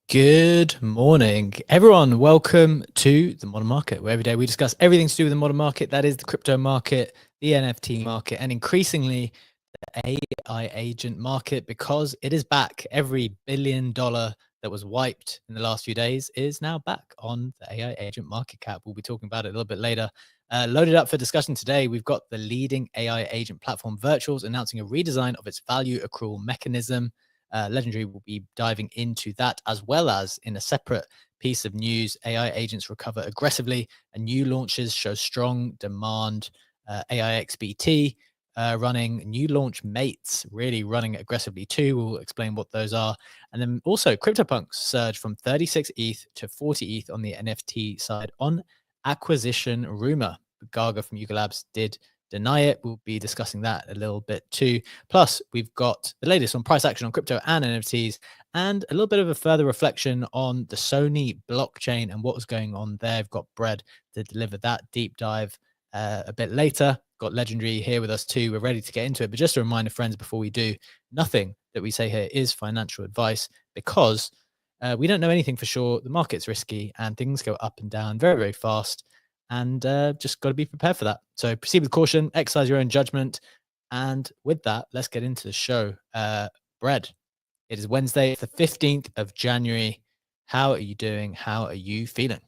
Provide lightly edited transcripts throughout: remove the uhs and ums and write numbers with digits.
Good morning, everyone. Welcome to the modern market, where every day we discuss everything to do with the modern market. That is the crypto market, the NFT market, and increasingly the AI agent market, because it is back. Every $1 billion that was wiped in the last few days is now back on the AI agent market cap. We'll be talking about it a little bit later. Loaded up for discussion today, we've got the leading AI agent platform Virtuals announcing a redesign of its value accrual mechanism. Legendary will be diving into that, as well as in a separate piece of news, AI agents recover aggressively and new launches show strong demand. AIXBT running new launch mates, really running aggressively too. We'll explain what those are. And then also CryptoPunks surged from 36 ETH to 40 ETH on the NFT side on acquisition rumor. Gaga from Yuga Labs did deny it. We'll be discussing that a little bit too. Plus, we've got the latest on price action on crypto and NFTs, and a little bit of a further reflection on the Sony blockchain and what was going on there. I've got Bread to deliver that deep dive a bit later. Got Legendary here with us too. We're ready to get into it. But just a reminder, friends, before we do, nothing that we say here is financial advice, because we don't know anything for sure. The market's risky and things go up and down very, very fast. And just got to be prepared for that. So proceed with caution, exercise your own judgment. And with that, let's get into the show. Bread, it is Wednesday, the 15th of January. How are you doing? How are you feeling?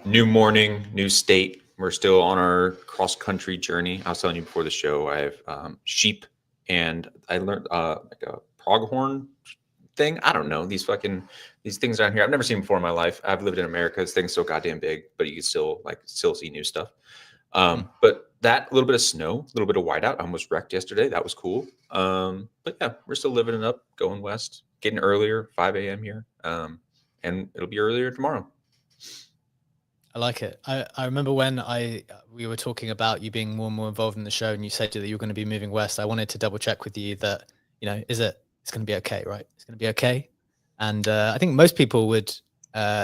New morning, new state. We're still on our cross-country journey. I was telling you before the show, I have sheep, and I learned like a pronghorn thing. I don't know, these things down here I've never seen before in my life. I've lived in America. This thing's so goddamn big, but you can still see new stuff. But that little bit of snow, a little bit of whiteout, I almost wrecked yesterday. That was cool. But yeah, we're still living it up, going west, getting earlier, 5 a.m. here, and it'll be earlier tomorrow. I like it. I remember when we were talking about you being more and more involved in the show, and you said that you were going to be moving west. I wanted to double check with you that, it's going to be okay, right? It's going to be okay. And I think most people would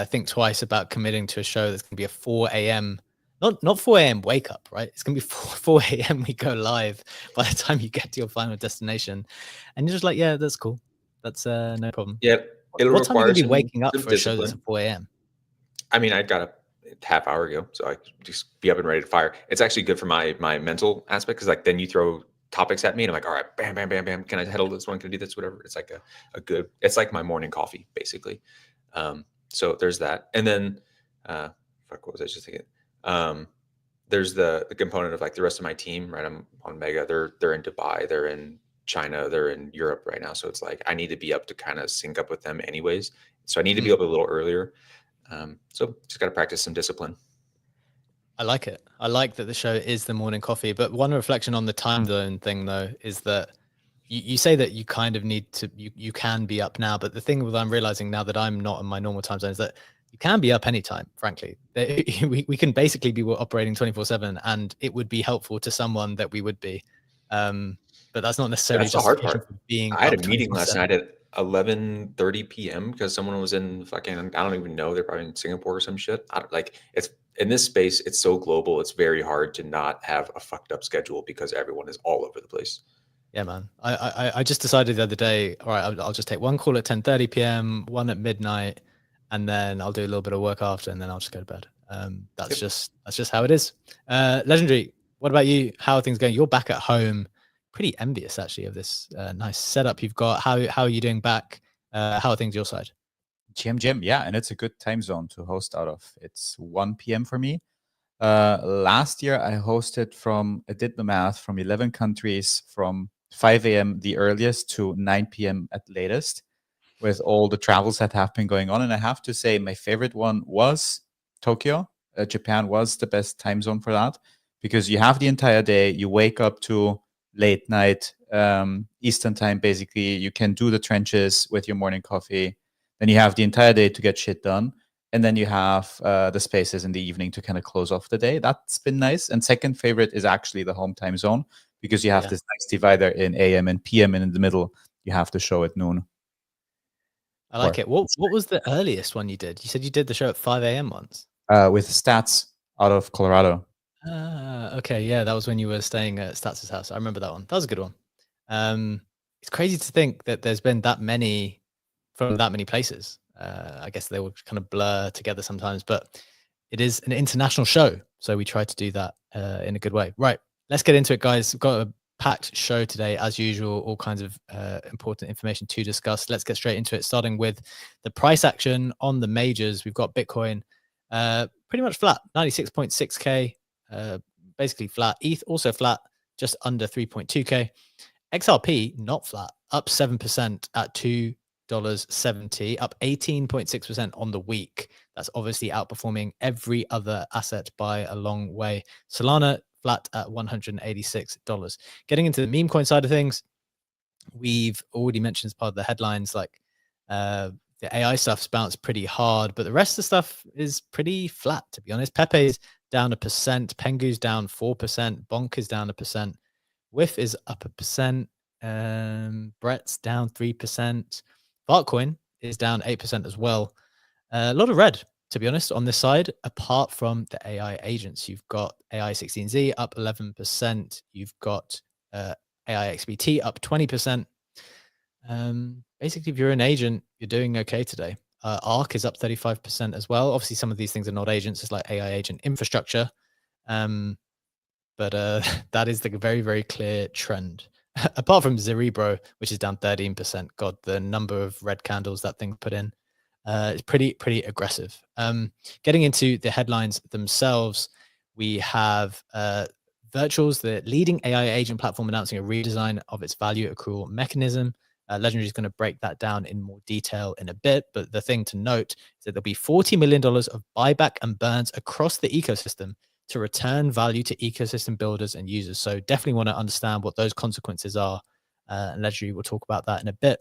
think twice about committing to a show that's going to be a 4 a.m. Not 4 a.m. wake up, right? It's going to be 4 a.m. we go live by the time you get to your final destination. And you're just like, yeah, that's cool. That's no problem. Yeah, what time are you going to be waking up for a show that's at 4 a.m.? I mean, I got a half hour ago, so I just be up and ready to fire. It's actually good for my mental aspect, because then you throw topics at me and I'm like, all right, bam, bam, bam, bam. Can I handle this one? Can I do this? Whatever. It's like it's like my morning coffee, basically. So there's that. And then, what was I just thinking? There's the component of the rest of my team, right? I'm on Mega. They're in Dubai. They're in China. They're in Europe right now. So it's I need to be up to kind of sync up with them anyways. So I need to be up a little earlier. So just got to practice some discipline. I like it. I like that the show is the morning coffee. But one reflection on the time zone thing, though, is that you say that you kind of need to, you can be up now. But the thing that I'm realizing now that I'm not in my normal time zone is that you can be up anytime, frankly. We can basically be operating 24/7, and it would be helpful to someone that we would be. But that's not necessarily just the hard part. Being I had a meeting last night at 11:30 p.m. because someone was in I don't even know, they're probably in Singapore or some shit. It's in this space, it's so global, it's very hard to not have a fucked up schedule because everyone is all over the place. Yeah, man. I just decided the other day, all right, I'll just take one call at 10:30 p.m., one at midnight, and then I'll do a little bit of work after, and then I'll just go to bed. That's just how it is. Legendary, what about you? How are things going? You're back at home. Pretty envious, actually, of this nice setup you've got. How are you doing back? How are things your side? Jim. Yeah, and it's a good time zone to host out of. It's 1 p.m. for me. Last year, I hosted I did the math, from 11 countries, from 5 a.m. the earliest to 9 p.m. at latest, with all the travels that have been going on. And I have to say, my favorite one was Tokyo. Japan was the best time zone for that, because you have the entire day. You wake up to late night Eastern time, basically. You can do the trenches with your morning coffee. Then you have the entire day to get shit done. And then you have the spaces in the evening to kind of close off the day. That's been nice. And second favorite is actually the home time zone, because you have this nice divider in AM and PM, and in the middle, you have the show at noon. I like it. What was the earliest one you did? You said you did the show at 5 a.m. once. With Stats out of Colorado. Okay. Yeah, that was when you were staying at Stats' house. I remember that one. That was a good one. It's crazy to think that there's been that many from that many places. I guess they will kind of blur together sometimes, but it is an international show, so we try to do that in a good way. Right, let's get into it, guys. We've got a packed show today, as usual, all kinds of important information to discuss. Let's get straight into it, starting with the price action on the majors. We've got Bitcoin pretty much flat, 96.6K, basically flat. ETH also flat, just under 3.2K. XRP not flat, up 7% at $2.70, up 18.6% on the week. That's obviously outperforming every other asset by a long way. Solana flat at $186. Getting into the meme coin side of things, we've already mentioned as part of the headlines, like the AI stuff's bounced pretty hard, but the rest of the stuff is pretty flat, to be honest. Pepe's down 1%, Pengu's down 4%, Bonk is down 1%, WIF is up 1%, Brett's down 3%, Fartcoin is down 8% as well. A lot of red, to be honest, on this side, apart from the AI agents. You've got AI16Z up 11%. You've got AIXBT up 20%. Basically, if you're an agent, you're doing okay today. ARC is up 35% as well. Obviously, some of these things are not agents. It's like AI agent infrastructure. But that is the very, very clear trend. Apart from Cerebro, which is down 13%. God, the number of red candles that thing put in. It's pretty aggressive. Getting into the headlines themselves, we have Virtuals, the leading AI agent platform, announcing a redesign of its value accrual mechanism. Legendary is going to break that down in more detail in a bit, but the thing to note is that there'll be $40 million of buyback and burns across the ecosystem to return value to ecosystem builders and users. So definitely want to understand what those consequences are. And Legendary will talk about that in a bit.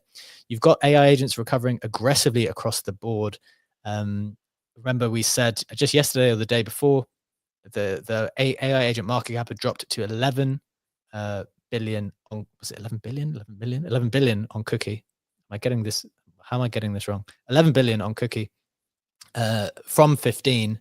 You've got AI agents recovering aggressively across the board. Remember, we said just yesterday or the day before, the AI agent market cap had dropped to 11 billion on, was it 11 billion? 11 billion? 11 billion on Cookie. Am I getting this? How am I getting this wrong? 11 billion on Cookie from 15.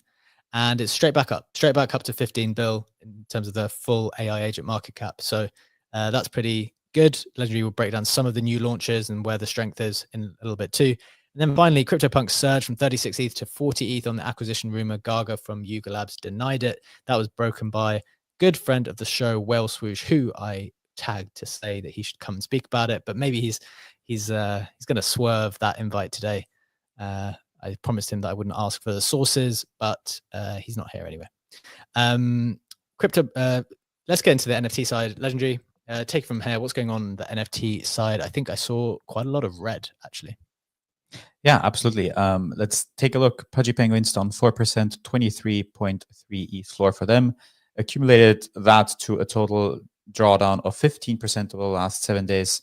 And it's straight back up to 15 bill in terms of the full AI agent market cap. So that's pretty good. Legendary will break down some of the new launches and where the strength is in a little bit too. And then finally, CryptoPunks surged from 36 ETH to 40 ETH on the acquisition rumor. Gaga from Yuga Labs denied it. That was broken by good friend of the show, Whale Swoosh, who I tagged to say that he should come and speak about it. But maybe he's going to swerve that invite today. I promised him that I wouldn't ask for the sources, but he's not here anyway. Let's get into the NFT side. Legendary, take it from here. What's going on the NFT side? I think I saw quite a lot of red, actually. Yeah, absolutely. Let's take a look. Pudgy Penguins down 4%, 23.3 ETH floor for them. Accumulated that to a total drawdown of 15% over the last 7 days.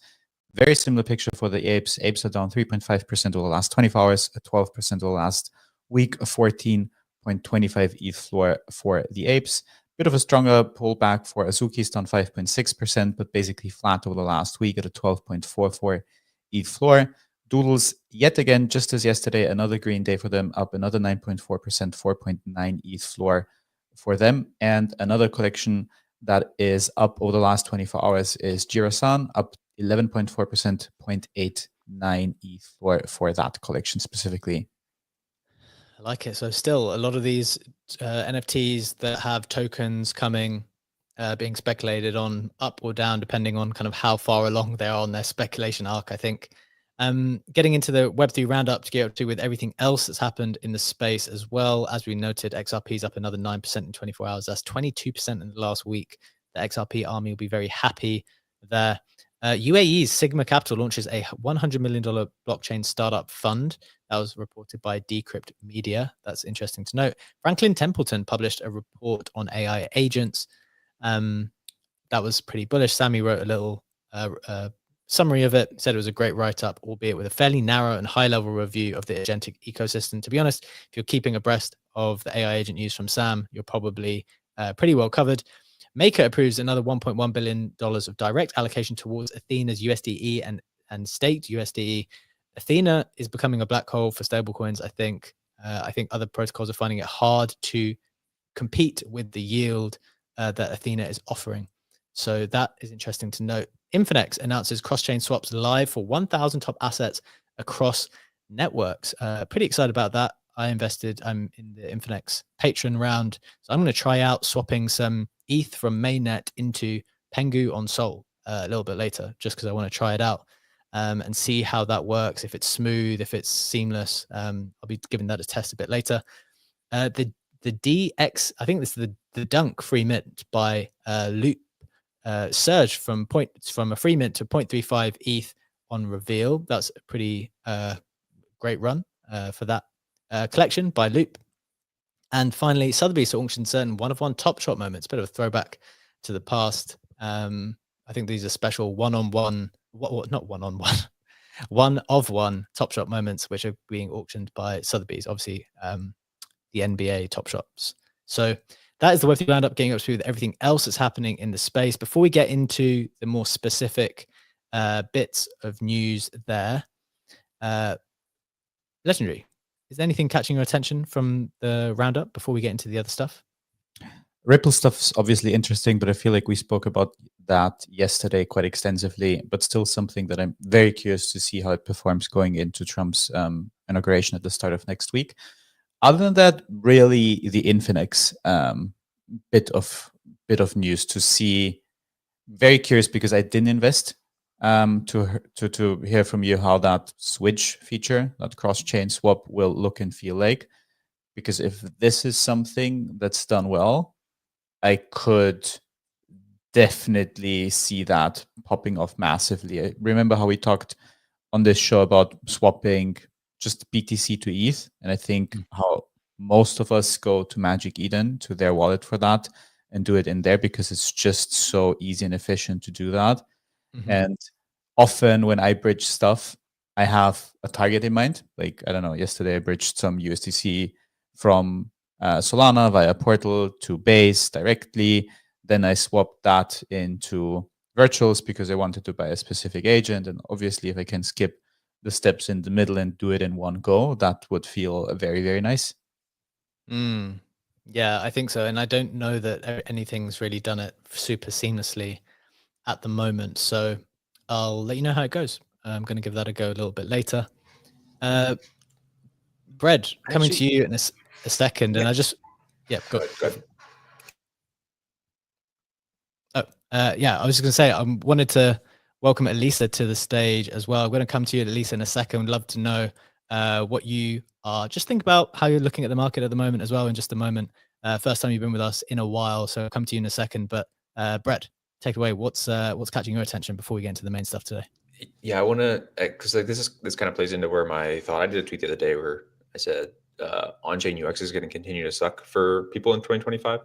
Very similar picture for the apes. Apes are down 3.5% over the last 24 hours, 12% over the last week, 14.25 ETH floor for the apes. Bit of a stronger pullback for Azuki's, down 5.6%, but basically flat over the last week at a 12.44 ETH floor. Doodles, yet again, just as yesterday, another green day for them, up another 9.4%, 4.9 ETH floor for them. And another collection that is up over the last 24 hours is Jirasan, up 11.4%, 0.89 ETH for that collection specifically. I like it. So still a lot of these NFTs that have tokens coming, being speculated on up or down, depending on kind of how far along they are on their speculation arc, I think. Getting into the Web3 roundup to get up to with everything else that's happened in the space as well. As we noted, XRP is up another 9% in 24 hours. That's 22% in the last week. The XRP army will be very happy there. UAE's Sigma Capital launches a $100 million blockchain startup fund. That was reported by Decrypt Media. That's interesting to note. Franklin Templeton published a report on AI agents. That was pretty bullish. Sammy wrote a little summary of it, said it was a great write-up, albeit with a fairly narrow and high-level review of the agentic ecosystem. To be honest, if you're keeping abreast of the AI agent news from Sam, you're probably pretty well covered. Maker approves another $1.1 billion of direct allocation towards Athena's USDE and staked USDE. Athena is becoming a black hole for stablecoins, I think. I think other protocols are finding it hard to compete with the yield that Athena is offering. So that is interesting to note. Infinex announces cross-chain swaps live for 1,000 top assets across networks. Pretty excited about that. I'm in the Infinex Patreon round. So I'm going to try out swapping some ETH from mainnet into Pengu on Sol a little bit later, just because I want to try it out and see how that works, if it's smooth, if it's seamless. I'll be giving that a test a bit later. The DX, I think this is the Dunk free mint by Loop surged from a free mint to 0.35 ETH on reveal. That's a pretty great run for that collection by Loop. And finally, Sotheby's auctioned certain one-of-one Top Shot moments, bit of a throwback to the past. I think these are special one-on-one, not one-on-one, one-of-one Top Shot moments, which are being auctioned by Sotheby's, obviously the NBA Top Shots. So that is the Web3 Roundup, getting up to with everything else that's happening in the space. Before we get into the more specific bits of news there, Legendary, is there anything catching your attention from the roundup before we get into the other stuff? Ripple stuff's obviously interesting, but I feel like we spoke about that yesterday quite extensively, but still something that I'm very curious to see how it performs going into Trump's inauguration at the start of next week. Other than that, really the Infinex bit of news to see. Very curious because I didn't invest. To hear from you how that switch feature, that cross-chain swap, will look and feel like. Because if this is something that's done well, I could definitely see that popping off massively. I remember how we talked on this show about swapping just BTC to ETH, and I think how most of us go to Magic Eden, to their wallet for that, and do it in there because it's just so easy and efficient to do that. And often when I bridge stuff, I have a target in mind. Like, I don't know, yesterday I bridged some USDC from Solana via Portal to Base directly. Then I swapped that into virtuals because I wanted to buy a specific agent. And obviously, if I can skip the steps in the middle and do it in one go, that would feel very, very nice. Yeah, I think so. And I don't know that anything's really done it super seamlessly at the moment. So I'll let you know how it goes. I'm going to give that a go a little bit later. Bread, coming to you in a second. And I just, go ahead. Yeah, I was just going to say, I wanted to welcome Elisa to the stage as well. I'm going to come to you, Elisa, in a second. I'd love to know what you are. Just think about how you're looking at the market at the moment as well in just a moment. First time you've been with us in a while, so I'll come to you in a second. But Brett, take it away. What's catching your attention before we get into the main stuff today? Yeah, I want to, because like this kind of plays into where my thought. I did a tweet the other day where I said on-chain UX is going to continue to suck for people in 2025.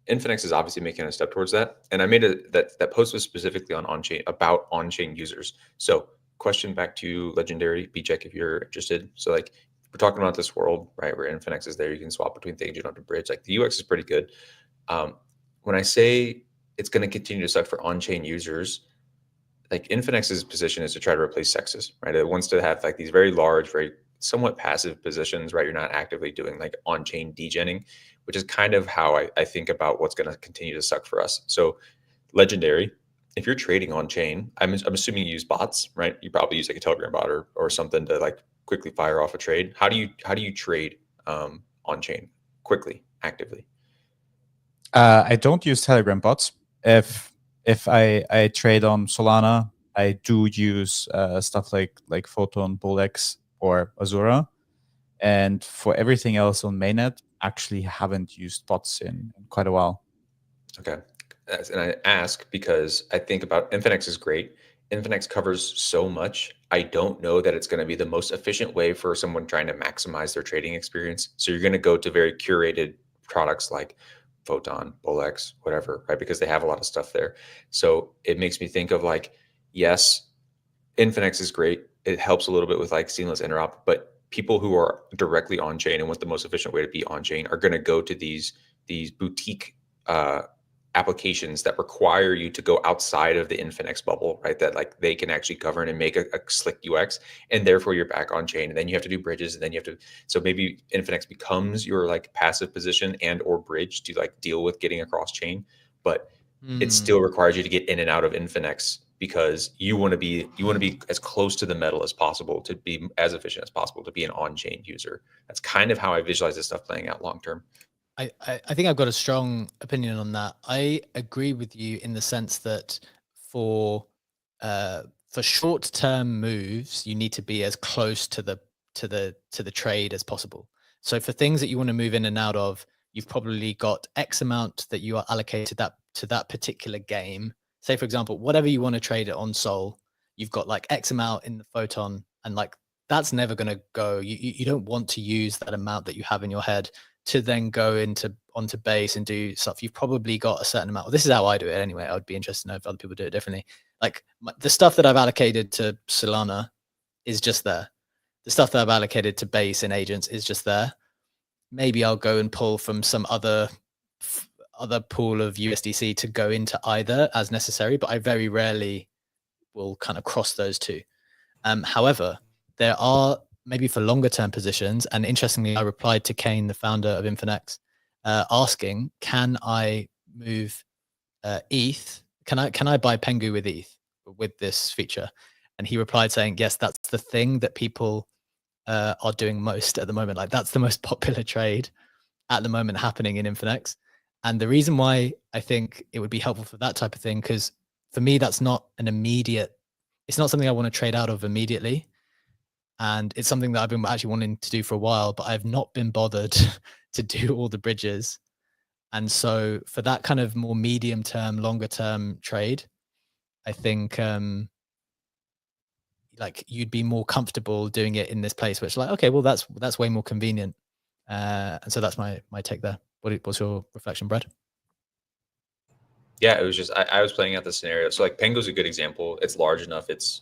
Infinex is obviously making a step towards that, and I made that post was specifically on-chain about on-chain users. So, question back to you, Legendary B-Check, if you're interested. So, like, we're talking about this world, right, where Infinex is there. You can swap between things. You don't have to bridge. Like, the UX is pretty good. When I say it's going to continue to suck for on-chain users, like Infinex's position is to try to replace Sexes, right? It wants to have like these very large, very somewhat passive positions, right? You're not actively doing like on-chain degenning, which is kind of how I think about what's going to continue to suck for us. So Legendary, if you're trading on-chain, I'm assuming you use bots, right? You probably use like a Telegram bot or something to like quickly fire off a trade. How do you trade on-chain quickly, actively? I don't use Telegram bots. If I trade on Solana, I do use stuff like Photon, Bolex, or Azura. And for everything else on mainnet, actually haven't used bots in quite a while. Okay. And I ask because I think about Infinex is great. Infinex covers so much. I don't know that it's going to be the most efficient way for someone trying to maximize their trading experience. So you're going to go to very curated products like Photon, Bolex, whatever, right? Because they have a lot of stuff there. So it makes me think of like, yes, Infinex is great. It helps a little bit with like seamless interop, but people who are directly on chain and want the most efficient way to be on chain are going to go to these boutique applications that require you to go outside of the Infinex bubble, right? That like they can actually govern and make a slick UX, and therefore you're back on chain. And then you have to do bridges, and then you have to. So maybe Infinex becomes your like passive position and or bridge to like deal with getting across chain, but it still requires you to get in and out of Infinex because you want to be as close to the metal as possible, to be as efficient as possible, to be an on-chain user. That's kind of how I visualize this stuff playing out long term. I think I've got a strong opinion on that. I agree with you in the sense that for short-term moves, you need to be as close to the trade as possible. So for things that you want to move in and out of, you've probably got X amount that you are allocated to that particular game. Say, for example, whatever you want to trade it on Sol, you've got like X amount in the Photon, and like that's never going to go. You don't want to use that amount that you have in your head to then go onto base and do stuff. You've probably got a certain amount. Well, this is how I do it anyway. I would be interested to know if other people do it differently. Like the stuff that I've allocated to Solana is just there. The stuff that I've allocated to base and agents is just there. Maybe I'll go and pull from some other pool of USDC to go into either as necessary, but I very rarely will kind of cross those two. However, there are maybe for longer term positions, and interestingly, I replied to Kane, the founder of Infinex, asking, can I move ETH? Can I buy Pengu with ETH with this feature? And he replied saying, yes, that's the thing that people are doing most at the moment. Like that's the most popular trade at the moment happening in Infinex. And the reason why I think it would be helpful for that type of thing, because for me, that's not an immediate, it's not something I want to trade out of immediately. And it's something that I've been actually wanting to do for a while, but I've not been bothered to do all the bridges. And so for that kind of more medium term, longer term trade, I think like you'd be more comfortable doing it in this place, which like, okay, well, that's way more convenient. And so that's my take there. What's your reflection, Brad? Yeah, it was just I was playing out the scenario. So like Pengu's a good example. It's large enough, it's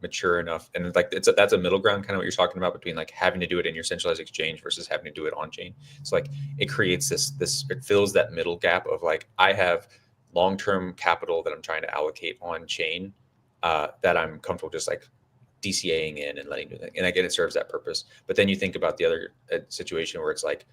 mature enough, and like that's a middle ground, kind of what you're talking about, between like having to do it in your centralized exchange versus having to do it on chain. So like it creates this it fills that middle gap of like, I have long-term capital that I'm trying to allocate on chain that I'm comfortable just like DCAing in and letting do that. And again, it serves that purpose. But then you think about the other situation where it's like,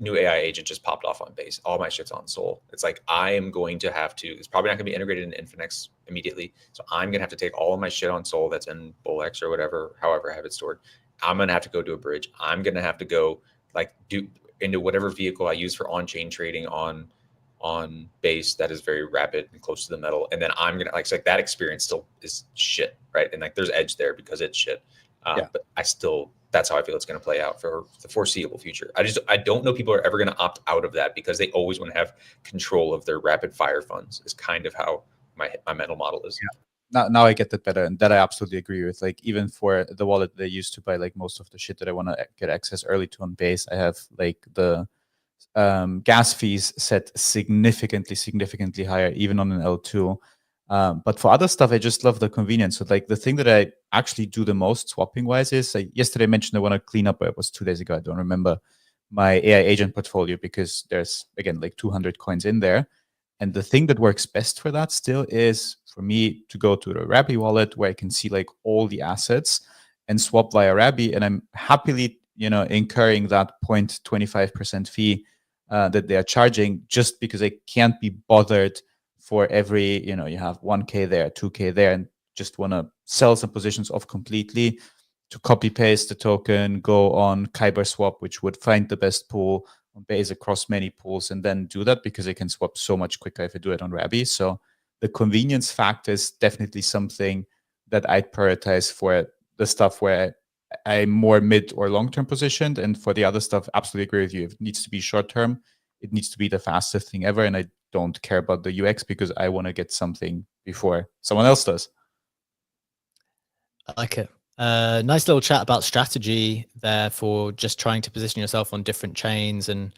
new AI agent just popped off on base. All my shit's on Sol. It's like, I am going to have to, it's probably not going to be integrated in Infinex immediately. So I'm going to have to take all of my shit on Sol that's in BullX or whatever, however I have it stored. I'm going to have to go do a bridge. I'm going to have to go like do into whatever vehicle I use for on-chain trading on base that is very rapid and close to the metal. And then I'm going to like, it's like that experience still is shit, right? And like there's edge there because it's shit. But that's how I feel it's going to play out for the foreseeable future. I don't know people are ever going to opt out of that because they always want to have control of their rapid fire funds, is kind of how my mental model is. Yeah. Now I get that better, and that I absolutely agree with. Like even for the wallet that I used to buy like most of the shit that I want to get access early to on base, I have like the gas fees set significantly higher, even on an L2. But for other stuff, I just love the convenience. So like the thing that I actually do the most swapping wise is, like yesterday I mentioned I want to clean up, or it was 2 days ago, I don't remember, my AI agent portfolio, because there's again like 200 coins in there. And the thing that works best for that still is for me to go to the Rabby wallet, where I can see like all the assets and swap via Rabby. And I'm happily, incurring that 0.25% fee that they are charging, just because I can't be bothered for every, you have 1K there, 2K there, and just want to sell some positions off completely, to copy paste the token, go on Kyber swap, which would find the best pool on base across many pools, and then do that, because I can swap so much quicker if I do it on Rabby. So the convenience factor is definitely something that I'd prioritize for the stuff where I'm more mid or long-term positioned. And for the other stuff, absolutely agree with you. If it needs to be short-term, it needs to be the fastest thing ever. And I don't care about the UX, because I want to get something before someone else does. I like it. Nice little chat about strategy there for just trying to position yourself on different chains and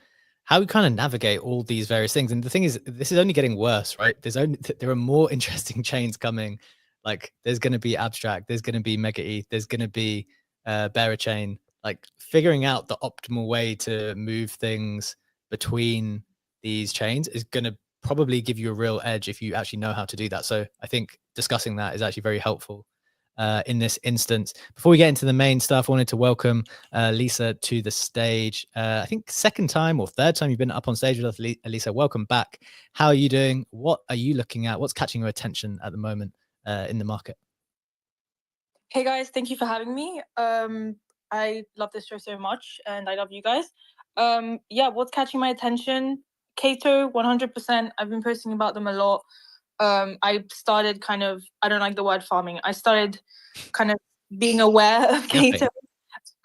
how we kind of navigate all these various things. And the thing is, this is only getting worse, right? There are more interesting chains coming. Like there's going to be Abstract, there's going to be Mega ETH, there's going to be Bearer Chain. Like figuring out the optimal way to move things between these chains is going to probably give you a real edge if you actually know how to do that. So I think discussing that is actually very helpful in this instance. Before we get into the main stuff, I wanted to welcome Lisa to the stage. I think second time or third time you've been up on stage with us, Lisa. Welcome back. How are you doing? What are you looking at? What's catching your attention at the moment in the market. Hey guys, thank you for having me. I love this show so much, and I love you guys. Yeah, what's catching my attention? Cato, 100%. I've been posting about them a lot. I started kind of, I don't like the word farming. I started kind of being aware of Cato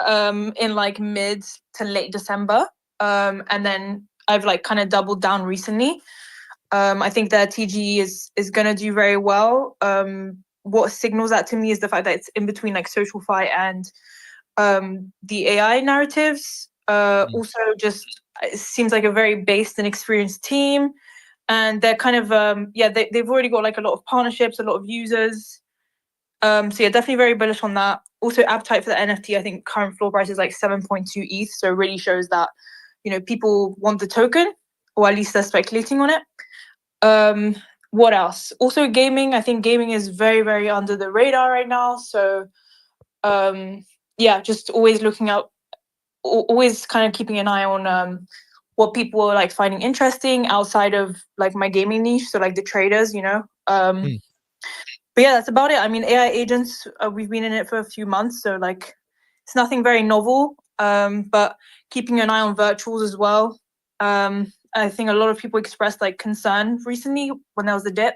in like mid to late December. And then I've like kind of doubled down recently. I think their TGE is going to do very well. What signals that to me is the fact that it's in between like SocialFi and the AI narratives. Also, just it seems like a very based and experienced team, and they're kind of they've already got like a lot of partnerships, a lot of users. So yeah, definitely very bullish on that. Also, appetite for the NFT. I think current floor price is like 7.2 ETH, so it really shows that people want the token, or at least they're speculating on it. What else? Also, gaming. I think gaming is very, very under the radar right now. So yeah, just always looking out, always kind of keeping an eye on what people are like finding interesting outside of like my gaming niche. So like the traders, But yeah, that's about it. I mean, AI agents, we've been in it for a few months, so like it's nothing very novel. But keeping an eye on virtuals as well. I think a lot of people expressed like concern recently when there was a dip,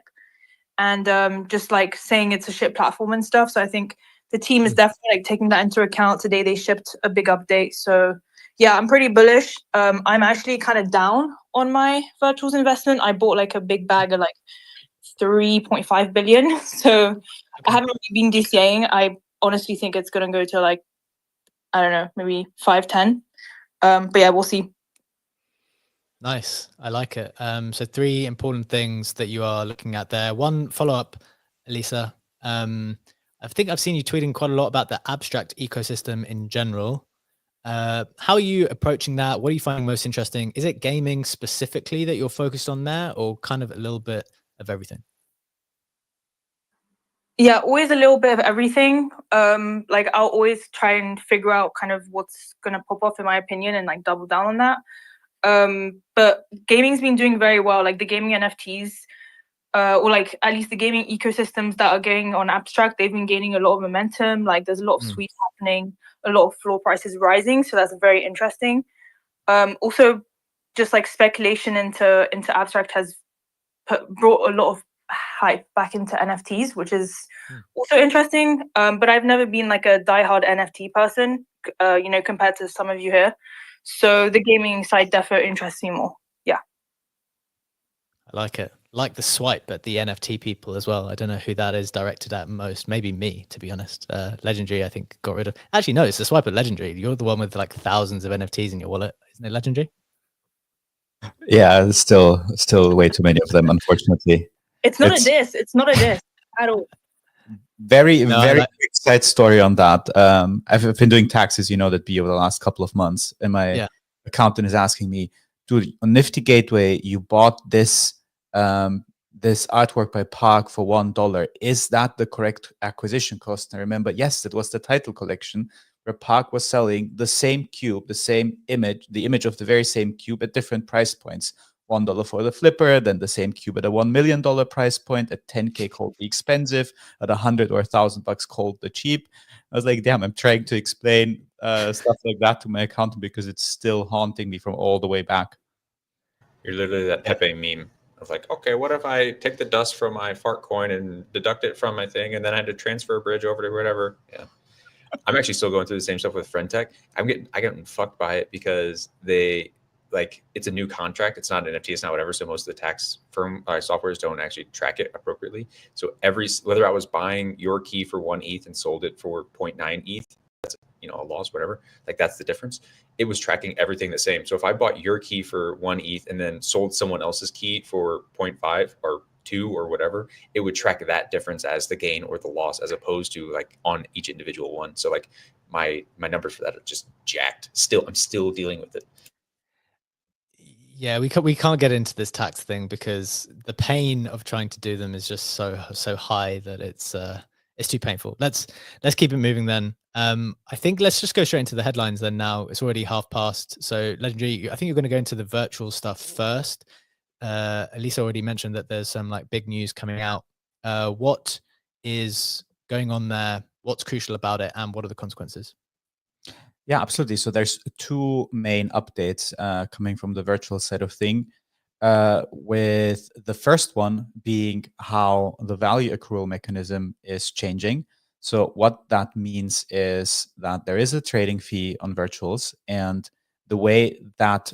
and just like saying it's a shit platform and stuff. So I think the team is definitely like taking that into account. Today they shipped a big update. So yeah, I'm pretty bullish. I'm actually kind of down on my virtuals investment. I bought like a big bag of like 3.5 billion. So I haven't really been DCAing. I honestly think it's going to go to like, I don't know, maybe 5-10. But yeah, we'll see. Nice. I like it. So 3 important things that you are looking at there. One follow-up, Elisa. I think I've seen you tweeting quite a lot about the abstract ecosystem in general. How are you approaching that? What are you finding most interesting? Is it gaming specifically that you're focused on there, or kind of a little bit of everything? Yeah, always a little bit of everything. Like I'll always try and figure out kind of what's going to pop off in my opinion and like double down on that. But gaming's been doing very well, like the gaming NFTs, or like at least the gaming ecosystems that are going on abstract, they've been gaining a lot of momentum. Like there's a lot of sweeps happening, a lot of floor prices rising, so that's very interesting. Also, just like speculation into abstract has brought a lot of hype back into NFTs, which is also interesting. But I've never been like a diehard NFT person, compared to some of you here. So the gaming side definitely interests me more. Yeah. I like it. Like the swipe at the NFT people as well. I don't know who that is directed at most. Maybe me, to be honest. Legendary, I think, got rid of. Actually, no, it's the swipe at Legendary. You're the one with like thousands of NFTs in your wallet, isn't it, Legendary? Yeah, still way too many of them, unfortunately. It's not a diss. It's not a diss at all. Very quick side story on that. I've been doing taxes, that be over the last couple of months, and my accountant is asking me, dude, on Nifty Gateway, you bought this this artwork by Park for $1. Is that the correct acquisition cost? And I remember, yes, it was the title collection where Park was selling the same cube, the same image, the image of the very same cube at different price points. $1 for the flipper, then the same cube at a $1 million price point, at 10K called the expensive, at 100 or $1,000 called the cheap. I was like, damn, I'm trying to explain stuff like that to my accountant because it's still haunting me from all the way back. You're literally that Pepe meme of like, okay, what if I take the dust from my fart coin and deduct it from my thing, and then I had to transfer a bridge over to whatever. Yeah. I'm actually still going through the same stuff with Friendtech. I get fucked by it because they it's a new contract. It's not an NFT. It's not whatever. So most of the tax firm softwares don't actually track it appropriately. So whether I was buying your key for 1 ETH and sold it for 0.9 ETH, that's a loss, whatever. Like that's the difference. It was tracking everything the same. So if I bought your key for 1 ETH and then sold someone else's key for 0.5 or 2 or whatever, it would track that difference as the gain or the loss, as opposed to like on each individual one. So like my numbers for that are just jacked. I'm still dealing with it. Yeah, we can't get into this tax thing because the pain of trying to do them is just so high that it's too painful. Let's keep it moving then. I think let's just go straight into the headlines then. Now it's already past. So Legendary, I think you're going to go into the virtual stuff first. Elisa already mentioned that there's some like big news coming out. What is going on there? What's crucial about it, and what are the consequences? Yeah, absolutely. So there's two main updates coming from the virtual side of thing. With the first one being how the value accrual mechanism is changing. So what that means is that there is a trading fee on virtuals, and the way that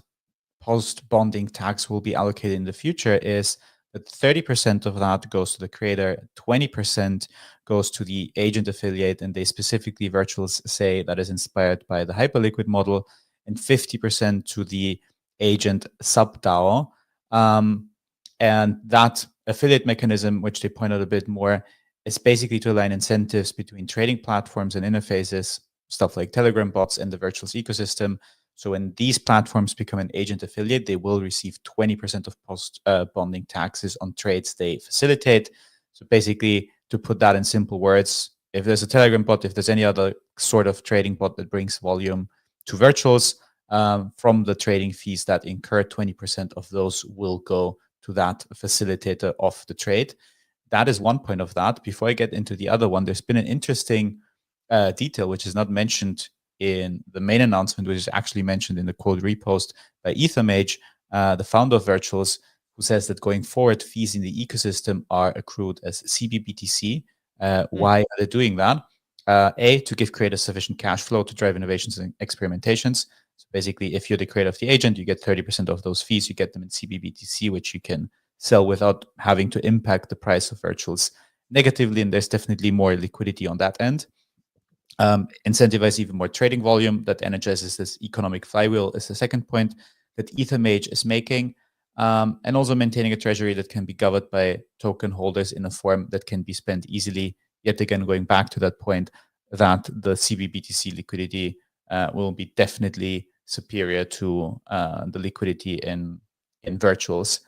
post-bonding tax will be allocated in the future is that 30% of that goes to the creator, 20% goes to the agent affiliate, and they specifically virtuals say that is inspired by the Hyperliquid model, and 50% to the agent sub-DAO. And that affiliate mechanism, which they point out a bit more, is basically to align incentives between trading platforms and interfaces, stuff like Telegram bots and the virtuals ecosystem. So when these platforms become an agent affiliate, they will receive 20% of post-bonding taxes on trades they facilitate. So basically, to put that in simple words, if there's a Telegram bot, if there's any other sort of trading bot that brings volume to virtuals, from the trading fees that incur, 20% of those will go to that facilitator of the trade. That is one point of that. Before I get into the other one, there's been an interesting detail which is not mentioned in the main announcement, which is actually mentioned in the quote repost by EtherMage, the founder of Virtuals, who says that going forward, fees in the ecosystem are accrued as CBBTC. Why are they doing that? A, to give creators sufficient cash flow to drive innovations and experimentations. So basically, if you're the creator of the agent, you get 30% of those fees. You get them in CBBTC, which you can sell without having to impact the price of virtuals negatively. And there's definitely more liquidity on that end. Incentivize even more trading volume that energizes this economic flywheel is the second point that EtherMage is making. And also maintaining a treasury that can be governed by token holders in a form that can be spent easily. Yet again, going back to that point that the CBBTC liquidity will be definitely superior to the liquidity in virtuals.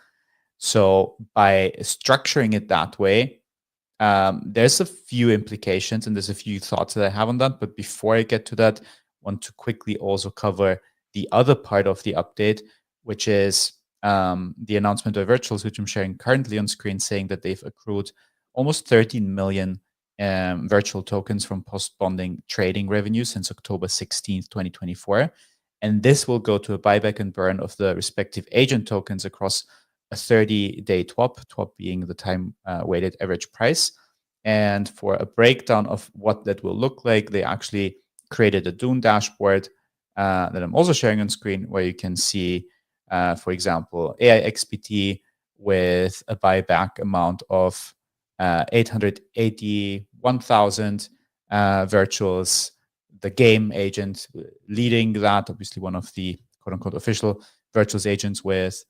So by structuring it that way, there's a few implications and there's a few thoughts that I have on that. But before I get to that, I want to quickly also cover the other part of the update, which is the announcement of virtuals, which I'm sharing currently on screen, saying that they've accrued almost 13 million virtual tokens from post-bonding trading revenue since October 16th, 2024. And this will go to a buyback and burn of the respective agent tokens across a 30-day TWAP being the time-weighted average price. And for a breakdown of what that will look like, they actually created a Dune dashboard that I'm also sharing on screen, where you can see, for example, AIXBT with a buyback amount of 881,000 virtuals, the game agent leading that, obviously one of the quote-unquote official virtuals agents with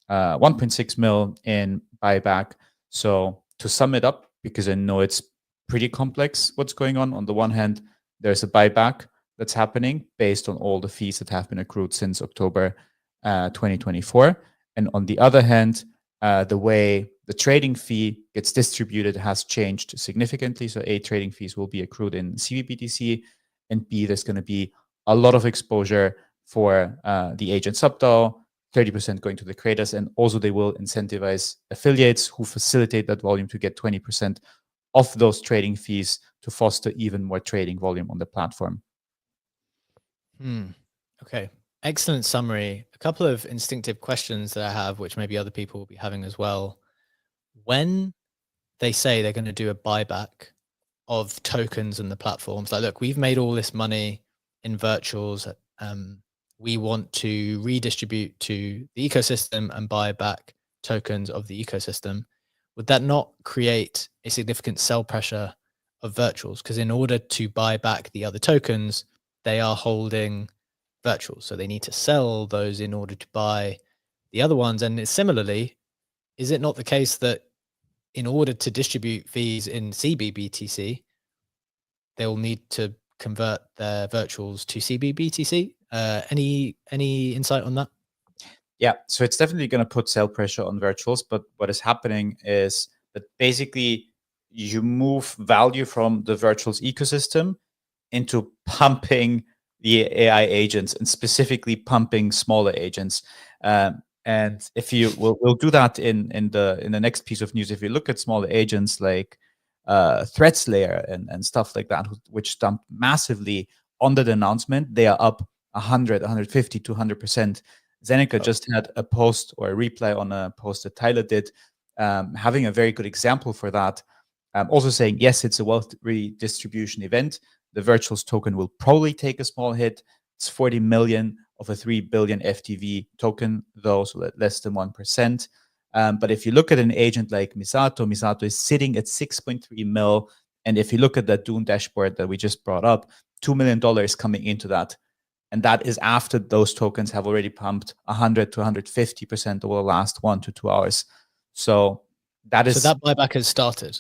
1.6 mil in buyback. So to sum it up, because I know it's pretty complex what's going on the one hand, there's a buyback that's happening based on all the fees that have been accrued since October 2024. And on the other hand, the way the trading fee gets distributed has changed significantly. So A, trading fees will be accrued in CBBTC, and B, there's going to be a lot of exposure for the agent sub-DAO, 30% going to the creators, and also they will incentivize affiliates who facilitate that volume to get 20% of those trading fees to foster even more trading volume on the platform. Okay, excellent summary. A couple of instinctive questions that I have, which maybe other people will be having as well. When they say they're going to do a buyback of tokens and the platforms, like, look, we've made all this money in virtuals. We want to redistribute to the ecosystem and buy back tokens of the ecosystem. Would that not create a significant sell pressure of virtuals? Because in order to buy back the other tokens, they are holding virtuals. So they need to sell those in order to buy the other ones. And similarly, is it not the case that in order to distribute fees in CBBTC, they'll need to convert their virtuals to CBBTC? Any insight on that? Yeah, so it's definitely going to put sell pressure on virtuals, but what is happening is that basically you move value from the virtuals ecosystem into pumping the AI agents, and specifically pumping smaller agents. And if you we'll do that in the next piece of news. If you look at smaller agents like threats layer and stuff like that, which dumped massively on the announcement. They are up 100, 150, 200%. Zeneca just had a post or a reply on a post that Tyler did, having a very good example for that. Also saying, yes, it's a wealth redistribution event. The Virtuals token will probably take a small hit. It's 40 million of a 3 billion FTV token, though, so less than 1%. But if you look at an agent like Misato is sitting at 6.3 mil. And if you look at that Dune dashboard that we just brought up, $2 million coming into that. And that is after those tokens have already pumped 100 to 150% over the last 1 to 2 hours. So that is... So that buyback has started?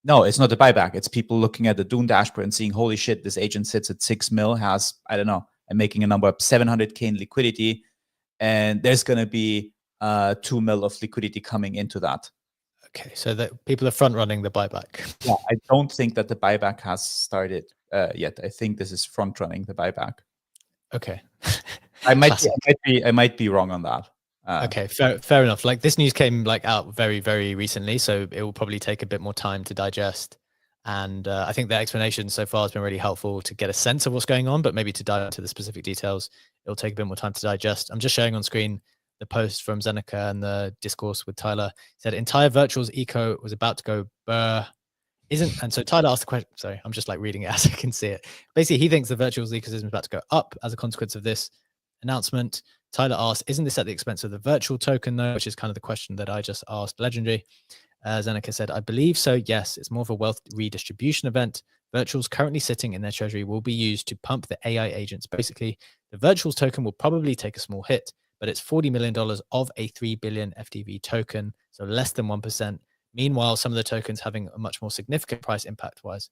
No, it's not a buyback. It's people looking at the Dune dashboard and seeing, holy shit, this agent sits at 6 mil, has, I don't know, I'm making a number up, 700K in liquidity. And there's going to be 2 mil of liquidity coming into that. Okay, so that people are front running the buyback. Yeah, I don't think that the buyback has started yet. I think this is front running the buyback. Okay. I might be wrong on that. Okay, fair enough. Like this news came like out very, very recently, so it will probably take a bit more time to digest. And I think the explanation so far has been really helpful to get a sense of what's going on, but maybe to dive into the specific details, it'll take a bit more time to digest. I'm just showing on screen the post from Zeneca and the discourse with Tyler. He said, entire Virtuals eco was about to go burr. And so Tyler asked the question, sorry, I'm just like reading it as I can see it. Basically, he thinks the Virtuals ecosystem is about to go up as a consequence of this announcement. Tyler asked, isn't this at the expense of the virtual token though? Which is kind of the question that I just asked Legendary. Zeneca said, I believe so, yes. It's more of a wealth redistribution event. Virtuals currently sitting in their treasury will be used to pump the AI agents. Basically, the Virtuals token will probably take a small hit, but it's $40 million of a 3 billion FTV token, so less than 1%. Meanwhile, some of the tokens having a much more significant price impact-wise.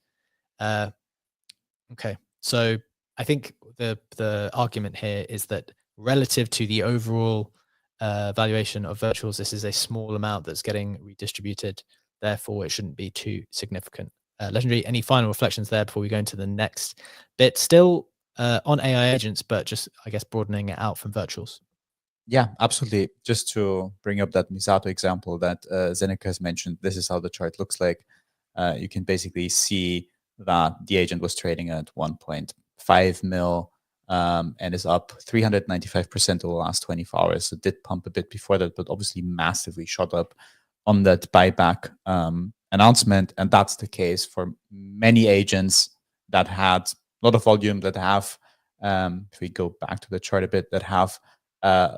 Okay, so I think the argument here is that relative to the overall valuation of Virtuals, this is a small amount that's getting redistributed. Therefore, it shouldn't be too significant. Legendary, any final reflections there before we go into the next bit? Still on AI agents, but just, I guess, broadening it out from Virtuals. Yeah, absolutely. Just to bring up that Misato example that Zeneca has mentioned, this is how the chart looks like. You can basically see that the agent was trading at 1.5 mil and is up 395% over the last 24 hours. So it did pump a bit before that, but obviously massively shot up on that buyback announcement. And that's the case for many agents that had a lot of volume, that have, if we go back to the chart a bit, that have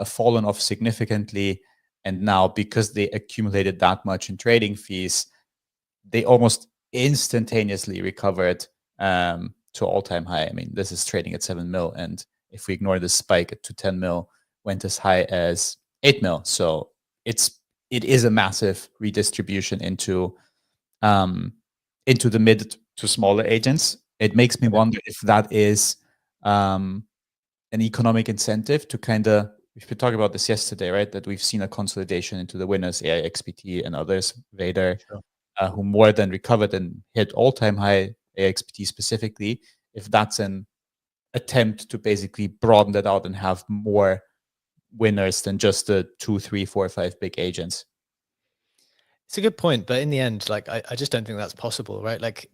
fallen off significantly. And now, because they accumulated that much in trading fees, they almost instantaneously recovered to all-time high. I mean, this is trading at 7 mil. And if we ignore the spike to 10 mil, went as high as 8 mil. So it is a massive redistribution into the mid to smaller agents. It makes me wonder if that is an economic incentive to kind of, we've been talking about this yesterday, right? That we've seen a consolidation into the winners, AIXBT and others, Vader, who more than recovered and hit all-time high, AIXBT specifically. If that's an attempt to basically broaden that out and have more winners than just the 2, 3, 4, 5 big agents. It's a good point, but in the end, like I just don't think that's possible, right? Like,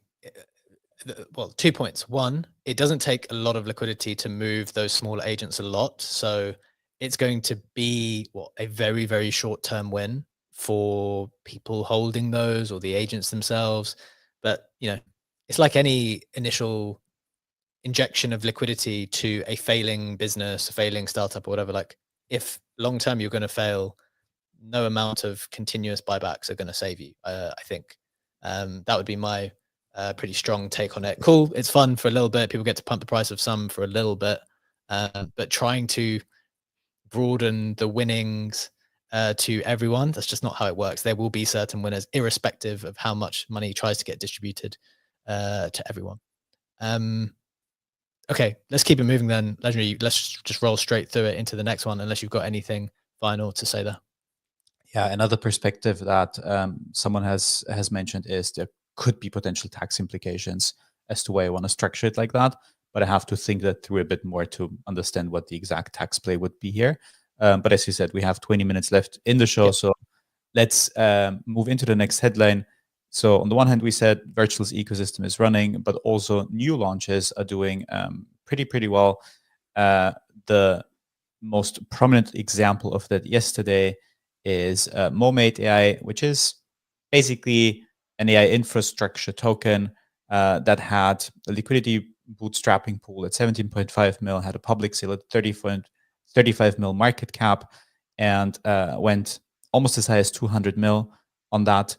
well, 2 points. One, it doesn't take a lot of liquidity to move those smaller agents a lot, so it's going to be a very, very short-term win for people holding those or the agents themselves. But you know, it's like any initial injection of liquidity to a failing business, a failing startup, or whatever. Like, if long-term you're going to fail, no amount of continuous buybacks are going to save you. I think that would be my pretty strong take on it. Cool, it's fun for a little bit. People get to pump the price of some for a little bit, but trying to broaden the winnings to everyone, that's just not how it works. There will be certain winners, irrespective of how much money tries to get distributed to everyone. Okay, let's keep it moving then. Legendary, let's just roll straight through it into the next one, unless you've got anything final to say there. Yeah, another perspective that someone has mentioned is there could be potential tax implications as to why I want to structure it like that. But I have to think that through a bit more to understand what the exact tax play would be here. But as you said, we have 20 minutes left in the show. Yep. So let's move into the next headline. So on the one hand, we said Virtual's ecosystem is running, but also new launches are doing pretty well. The most prominent example of that yesterday is Momate AI, which is basically an AI infrastructure token that had a liquidity bootstrapping pool at 17.5 mil, had a public sale at 35 mil market cap, and went almost as high as 200 mil on that.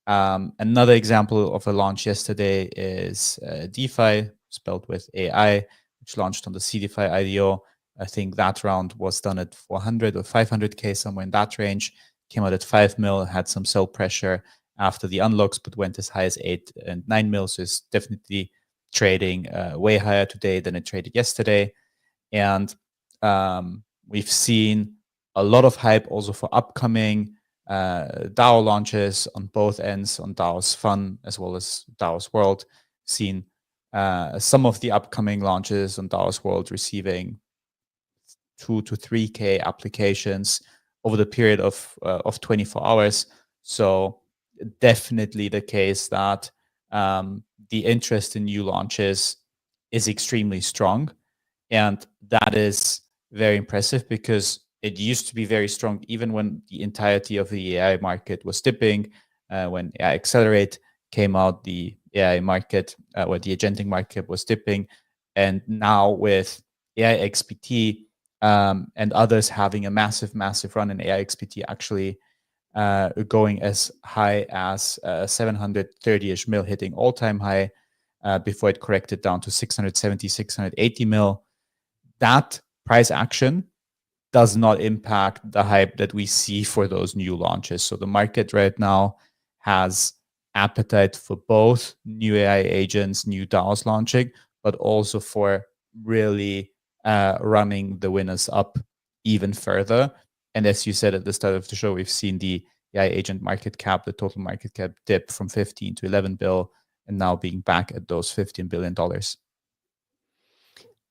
Another example of a launch yesterday is DeFi, spelled with AI, which launched on the CDeFi IDO. I think that round was done at 400 or 500K, somewhere in that range. Came out at 5 mil, had some sell pressure after the unlocks, but went as high as 8 and 9 mil. So it's definitely trading way higher today than it traded yesterday. And we've seen a lot of hype also for upcoming DAO launches on both ends, on DAO's Fun as well as DAO's World. Seen some of the upcoming launches on DAO's World receiving 2 to 3K applications over the period of 24 hours. So definitely the case that the interest in new launches is extremely strong. And that is very impressive because it used to be very strong even when the entirety of the AI market was dipping. When AIXBT came out, the AI market, or the agentic market was dipping. And now with AIXBT and others having a massive run in AIXBT, actually going as high as 730-ish mil, hitting all-time high before it corrected down to 670, 680 mil. That price action does not impact the hype that we see for those new launches. So the market right now has appetite for both new AI agents, new DAOs launching, but also for really running the winners up even further. And as you said at the start of the show, we've seen the AI agent market cap, the total market cap dip from 15 to 11 bill, and now being back at those $15 billion.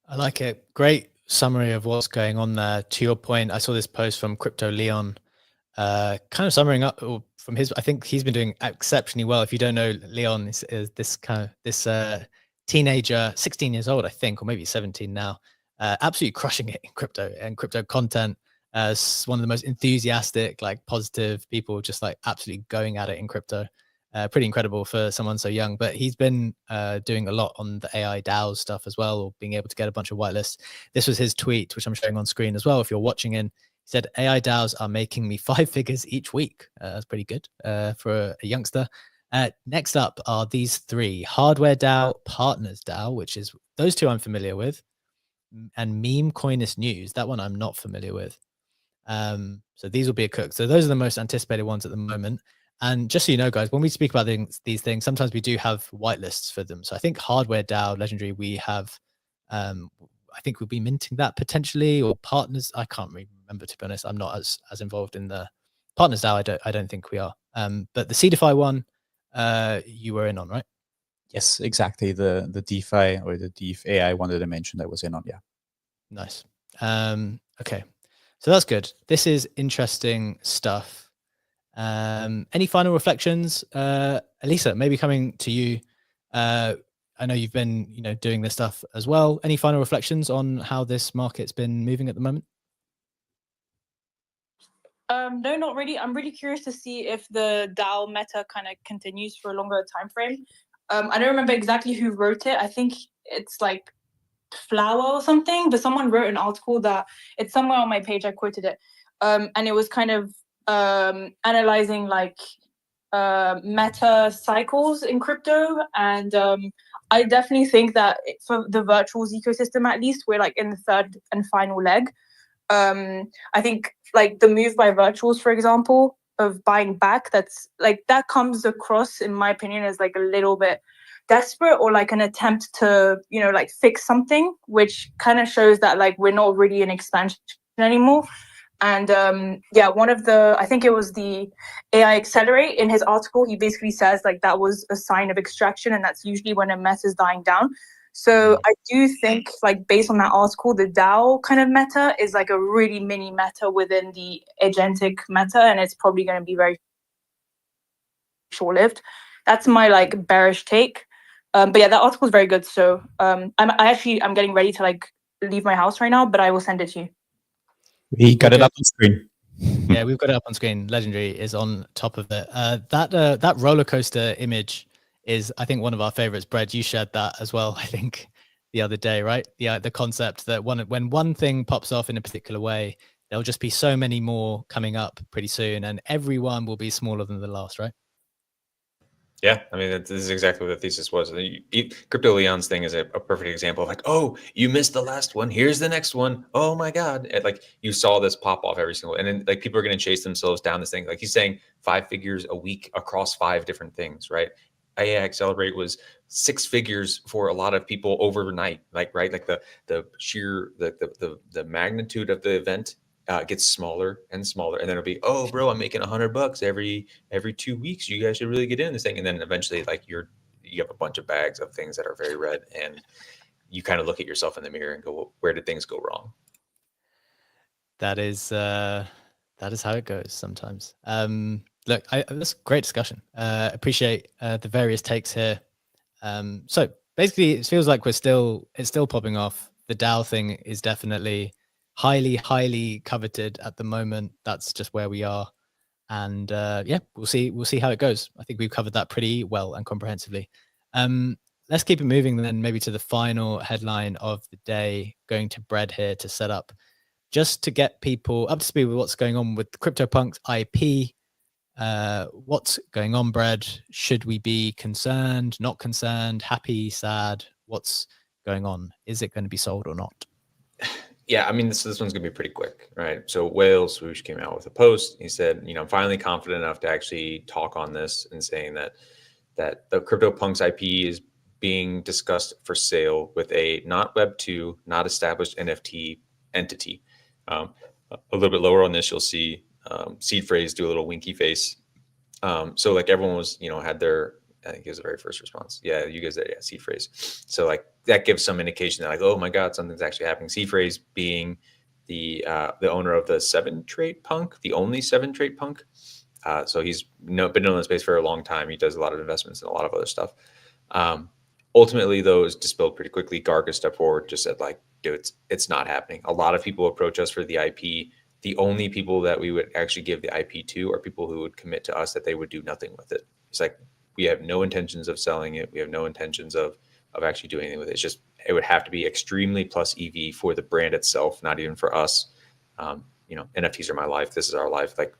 I like it. Great summary of what's going on there. To your point, I saw this post from Crypto Leon, kind of summarizing up from his. I think he's been doing exceptionally well. If you don't know, Leon is this teenager, 16 years old, I think, or maybe 17 now, absolutely crushing it in crypto and crypto content. One of the most enthusiastic, like positive people, just like absolutely going at it in crypto. Pretty incredible for someone so young, but he's been doing a lot on the AI DAO stuff as well, or being able to get a bunch of whitelists. This was his tweet, which I'm showing on screen as well. If you're watching in, he said, AI DAOs are making me 5 figures each week. That's pretty good for a youngster. Next up are these 3: Hardware DAO, Partners DAO, which is those 2 I'm familiar with, and Meme Coinist News. That one I'm not familiar with. So these will be a cook. So those are the most anticipated ones at the moment. And just so you know, guys, when we speak about these things, sometimes we do have whitelists for them. So I think Hardware DAO, Legendary, we have, I think we'll be minting that potentially, or Partners. I can't really remember, to be honest. I'm not as involved in the Partners DAO. I don't think we are. But the CDeFi one, you were in on, right? Yes, exactly. The DeFi or the DeFi AI one that I mentioned, I was in on. Yeah. Nice. Okay. So that's good. This is interesting stuff. Any final reflections, Elisa? Maybe coming to you. I know you've been, doing this stuff as well. Any final reflections on how this market's been moving at the moment? No, not really. I'm really curious to see if the DAO meta kind of continues for a longer time frame. I don't remember exactly who wrote it. I think it's like Flower or something, but someone wrote an article that it's somewhere on my page. I quoted it, and it was kind of analyzing like meta cycles in crypto, and I definitely think that for the virtuals ecosystem, at least, we're like in the third and final leg. I think like the move by virtuals, for example, of buying back, that's like, that comes across, in my opinion, as like a little bit desperate, or like an attempt to, like fix something, which kind of shows that like we're not really in expansion anymore. And one of the, I think it was the AI Accelerate, in his article, he basically says like that was a sign of extraction, and that's usually when a meta is dying down. So I do think, like, based on that article, the DAO kind of meta is like a really mini meta within the agentic meta, and it's probably going to be very short-lived. That's my like bearish take. But yeah, that article is very good. So I'm getting ready to like leave my house right now, but I will send it to you. We got it up on screen. Yeah, we've got it up on screen. Legendary is on top of it. That roller coaster image is, I think, one of our favorites. Brad, you shared that as well, I think, the other day, right? Yeah, the concept that when one thing pops off in a particular way, there'll just be so many more coming up pretty soon, and everyone will be smaller than the last, right? Yeah, I mean, this is exactly what the thesis was. Crypto Leon's thing is a perfect example of like, oh, you missed the last one. Here's the next one. Oh my God. And like you saw this pop off every single, and then like people are going to chase themselves down this thing. Like he's saying 5 figures a week across 5 different things, right? AI Accelerate was 6 figures for a lot of people overnight. Like, right. Like the sheer, the magnitude of the event gets smaller and smaller, and then it'll be, oh bro, I'm making $100 every 2 weeks. You guys should really get in this thing. And then eventually like you have a bunch of bags of things that are very red, and you kind of look at yourself in the mirror and go, well, where did things go wrong? That is how it goes sometimes. Look, that's a great discussion. Appreciate the various takes here. So basically it feels like it's still popping off. The DAO thing is definitely highly coveted at the moment. That's just where we are. And yeah, we'll see how it goes. I think we've covered that pretty well and comprehensively. Let's keep it moving then, maybe to the final headline of the day, going to Brad here to set up, just to get people up to speed with what's going on with CryptoPunks IP. What's going on, Brad? Should we be concerned, not concerned, happy, sad? What's going on? Is it going to be sold or not? Yeah, I mean, this one's gonna be pretty quick, right? So Whale Swoosh came out with a post. He said, I'm finally confident enough to actually talk on this, and saying that the CryptoPunks IP is being discussed for sale with a not Web 2, not established NFT entity. A little bit lower on this, you'll see Seed Phrase do a little winky face. So like everyone was, had their, I think it was the very first response. Yeah, you guys there, yeah, Seed Phrase. So like that gives some indication that like, oh my God, something's actually happening. Seed Phrase being the owner of the 7-Trait Punk, the only 7-Trait Punk. So he's been in the space for a long time. He does a lot of investments and a lot of other stuff. Ultimately, though, it was dispelled pretty quickly. Garga stepped forward, just said like, dude, it's not happening. A lot of people approach us for the IP. The only people that we would actually give the IP to are people who would commit to us that they would do nothing with it. It's like, we have no intentions of selling it. We have no intentions of actually doing anything with it. It's just, it would have to be extremely plus EV for the brand itself, not even for us. NFTs are my life. This is our life. Like,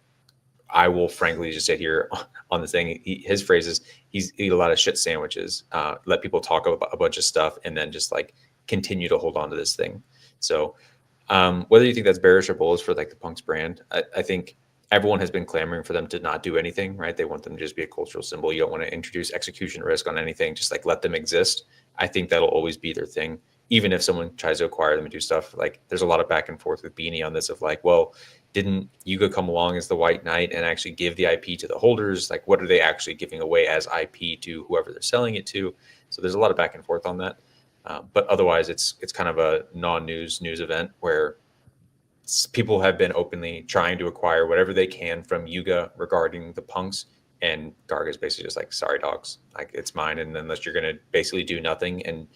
I will frankly just sit here on this thing. His phrase is, he's eat a lot of shit sandwiches, let people talk about a bunch of stuff, and then just like continue to hold on to this thing. So whether you think that's bearish or bullish for like the Punks brand, I think everyone has been clamoring for them to not do anything, right? They want them to just be a cultural symbol. You don't want to introduce execution risk on anything, just like let them exist. I think that'll always be their thing. Even if someone tries to acquire them and do stuff, like there's a lot of back and forth with Beanie on this of like, well, didn't Yuga come along as the White Knight and actually give the IP to the holders? Like, what are they actually giving away as IP to whoever they're selling it to? So there's a lot of back and forth on that. But otherwise, it's kind of a non-news event where people have been openly trying to acquire whatever they can from Yuga regarding the Punks, and Garga is basically just like, sorry, dogs, like it's mine. And unless you're going to basically do nothing and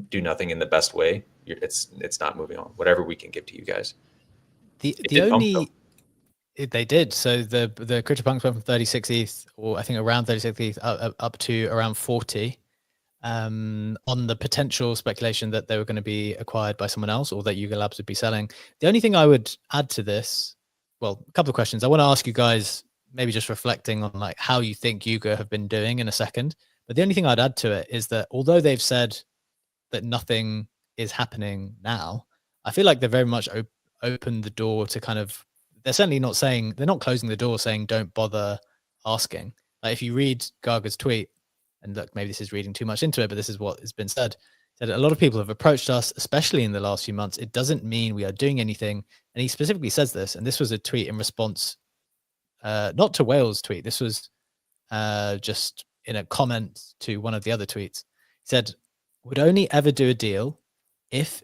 do nothing in the best way, it's not moving on. Whatever we can give to you guys. The only they did, so the CryptoPunks went from 36 ETH, or I think around 36 ETH, up to around 40. On the potential speculation that they were going to be acquired by someone else, or that Yuga Labs would be selling. The only thing I would add to this, well, a couple of questions. I want to ask you guys, maybe just reflecting on like how you think Yuga have been doing in a second. But the only thing I'd add to it is that although they've said that nothing is happening now, I feel like they're very much opened the door to kind of, they're certainly not saying, they're not closing the door saying don't bother asking. Like if you read Garga's tweet, and look, maybe this is reading too much into it, but this is what has been said. That a lot of people have approached us, especially in the last few months. It doesn't mean we are doing anything. And he specifically says this, and this was a tweet in response, not to Whale's tweet. This was just in a comment to one of the other tweets. He said, would only ever do a deal if